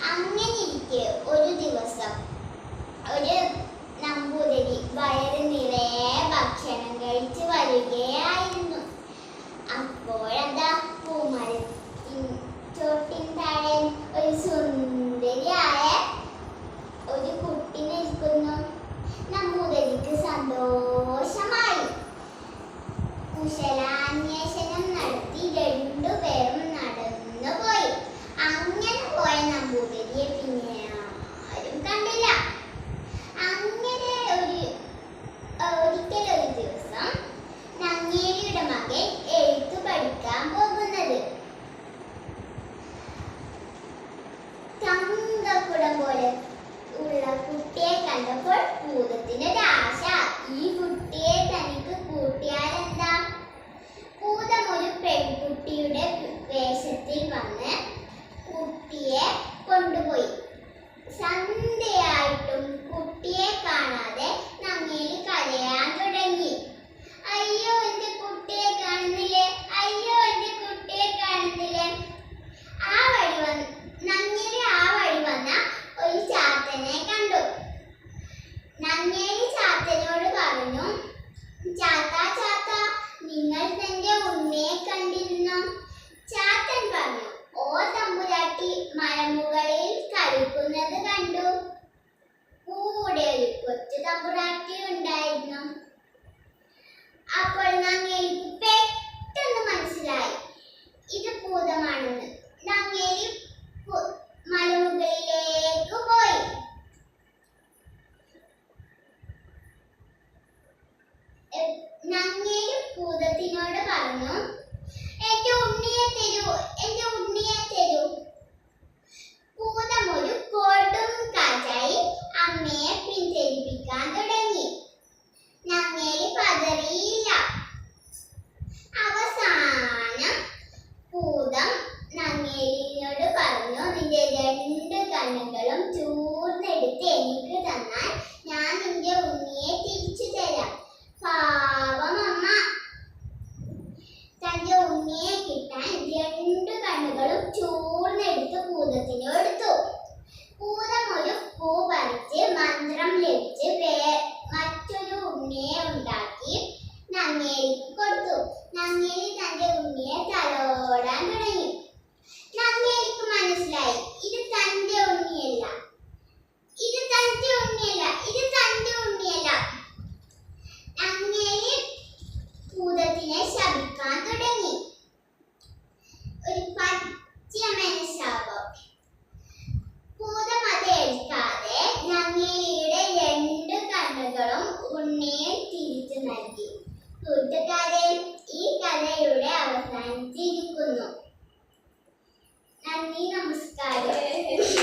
അങ്ങനെയിരിക്കെ ഒരു ദിവസം ഒരു നമ്പൂതിരി വയറ് നിറയെ ഭക്ഷണം കഴിച്ച് വരികയായിരുന്നു. അപ്പോഴെന്താ ചോട്ടിൻ താഴെ ഒരു സുന്ദരിയായ ഒരു കുട്ടി നിൽക്കുന്നു. നമ്പൂതിരിക്ക് സന്തോഷമായി. കുശലാന്വേഷണം നടത്തി രണ്ടുപേരും നടന്നു പോയി. അങ്ങനെ പോയ നമ്പൂതിരിയെ പിന്നെ ആരും കണ്ടില്ല. അങ്ങനെ ഒരിക്കലൊരു ദിവസം നങ്ങേലിയുടെ മകൻ എഴുത്തു പഠിക്കാൻ പോകുന്നത്. തങ്കക്കുടം പോലെ ഉള്ള കുട്ടിയെ കണ്ടപ്പോൾ ഭൂതത്തിനൊരാശ. ഈ കുട്ടിയെ തനിക്ക് കൂട്ടിയാലെന്താ? ഭൂതം ഒരു പെൺകുട്ടിയുടെ വേഷത്തിൽ വന്ന് കുട്ടിയെ കൊണ്ടുപോയി. സന്ധ്യയായിട്ടും കുട്ടിയെ കാണാതെ നങ്ങേലി കരയാൻ തുടങ്ങി. അയ്യോ, എന്റെ കുട്ടിയെ കാണുന്നില്ലേ, അയ്യോ, എന്റെ കുട്ടിയെ കാണുന്നില്ലേ. നങ്ങേലി ആ വഴി വന്ന ഒരു ചാത്തനെ കണ്ടു. നങ്ങേലി ചാത്തനോട് പറഞ്ഞു, ചാത്താ ചാത്താ, നിങ്ങൾ തന്റെ ഉണ്ണിയെ കണ്ടിരുന്നോ? ചാത്തൻ പറഞ്ഞു, ഓ തമ്പുരാട്ടി, മരമുകളിൽ കളിക്കുന്നത് കണ്ടു. കൂടെ ഒരു കൊച്ചു തമ്പുരാട്ടി ഉണ്ടായിരുന്നു. അപ്പോൾ നങ്ങേലിക്ക് പെട്ടെന്ന് മനസ്സിലായി ഇത് ഭൂതമാണെന്ന്. നങ്ങേലി മലമുകളിലേക്ക് പോയി. നങ്ങേലി ഭൂതത്തിനോട് പറഞ്ഞു, എന്റെ ഉണ്ണിയെ തരൂ, എന്റെ ഉണ്ണിയെ തരൂ. ഭൂതം ഒരു കൊടും കാറ്റായി അമ്മയെ പിന്തിരിപ്പിക്കാൻ തുടങ്ങി. നങ്ങേലി പതറിയില്ല. അവസാനം ഭൂതം നങ്ങേലിനോട് പറഞ്ഞു, നിന്റെ രണ്ട് കണ്ണുകളും ചൂർന്നെടുത്ത് എനിക്ക് തന്നാൽ ഞാൻ നിന്റെ ഉണ്ണിയെ തിരിച്ചു തരാം. പാവം അമ്മ. തന്റെ ഉണ്ണിയെ കിട്ടാൻ രണ്ട് കണ്ണുകളും ചൂർന്നെടുത്ത് ഭൂതത്തിന് കൊടുത്തു. ഭൂതം ഒരു പൂ പറിച്ച് മന്ത്രം ലഭിച്ച് മറ്റൊരു ഉണ്ണിയെ ഉണ്ടാക്കി നങ്ങേലിക്ക് കൊടുത്തു. നങ്ങേലി തന്റെ ഉണ്ണിയെ തലോടാൻ തുടങ്ങി. നങ്ങേലിക്ക് മനസ്സിലായി ഇത് തന്റെ ഉണ്ണിയല്ല, ഇത് തന്റെ ഉണ്ണിയല്ല, ഇത് തന്റെ ഉണ്ണിയല്ല. നങ്ങേലി ഭൂതത്തിനെ ശപിക്കാൻ തുടങ്ങി. ഒരു പച്ചമന ശാപം. ഭൂതം അത് ഏൽക്കാതെ നങ്ങേലിയുടെ രണ്ട് കണ്ണുകളും ഉണ്ണിയെ തിരിച്ചു നൽകി. കൂട്ടുകാരെ, ഈ കഥ ഇവിടെ അവസാനിച്ചിരിക്കുന്നു. നന്ദി, നമസ്കാരം.